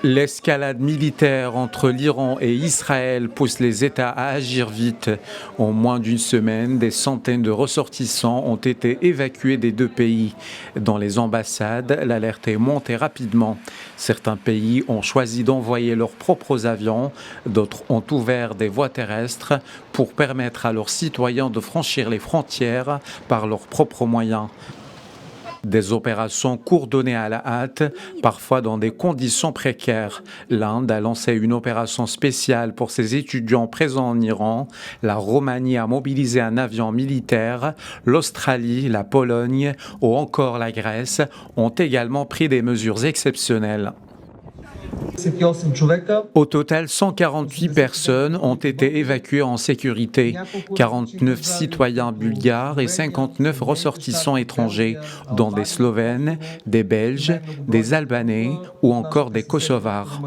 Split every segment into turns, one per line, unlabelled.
L'escalade militaire entre l'Iran et Israël pousse les États à agir vite. En moins d'une semaine, des centaines de ressortissants ont été évacués des deux pays. Dans les ambassades, l'alerte est montée rapidement. Certains pays ont choisi d'envoyer leurs propres avions, d'autres ont ouvert des voies terrestres pour permettre à leurs citoyens de franchir les frontières par leurs propres moyens. Des opérations coordonnées à la hâte, parfois dans des conditions précaires. L'Inde a lancé une opération spéciale pour ses étudiants présents en Iran. La Roumanie a mobilisé un avion militaire. L'Australie, la Pologne ou encore la Grèce ont également pris des mesures exceptionnelles. Au total, 148 personnes ont été évacuées en sécurité, 49 citoyens bulgares et 59 ressortissants étrangers, dont des Slovènes, des Belges, des Albanais ou encore des Kosovars.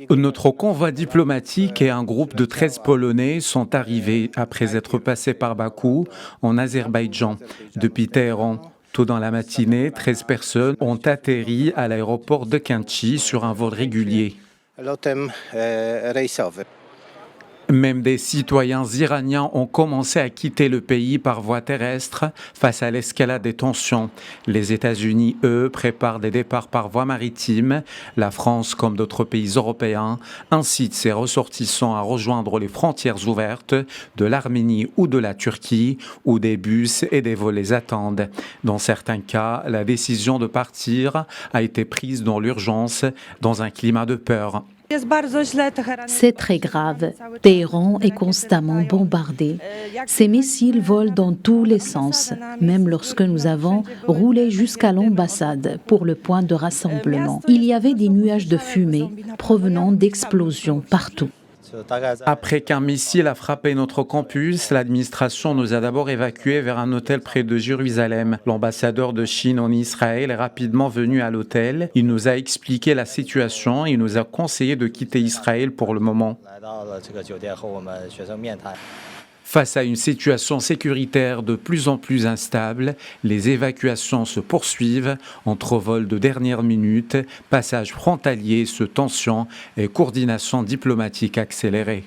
Notre convoi diplomatique et un groupe de 13 Polonais sont arrivés après être passés par Bakou, en Azerbaïdjan, depuis Téhéran. Tôt dans la matinée, 13 personnes ont atterri à l'aéroport de Khinchi sur un vol régulier. Même des citoyens iraniens ont commencé à quitter le pays par voie terrestre face à l'escalade des tensions. Les États-Unis, eux, préparent des départs par voie maritime. La France, comme d'autres pays européens, incite ses ressortissants à rejoindre les frontières ouvertes de l'Arménie ou de la Turquie, où des bus et des vols les attendent. Dans certains cas, la décision de partir a été prise dans l'urgence, dans un climat de peur.
C'est très grave. Téhéran est constamment bombardé. Ces missiles volent dans tous les sens, même lorsque nous avons roulé jusqu'à l'ambassade pour le point de rassemblement. Il y avait des nuages de fumée provenant d'explosions partout.
Après qu'un missile a frappé notre campus, l'administration nous a d'abord évacués vers un hôtel près de Jérusalem. L'ambassadeur de Chine en Israël est rapidement venu à l'hôtel. Il nous a expliqué la situation et il nous a conseillé de quitter Israël pour le moment. Face à une situation sécuritaire de plus en plus instable, les évacuations se poursuivent entre vols de dernière minute, passages frontaliers sous tension et coordination diplomatique accélérée.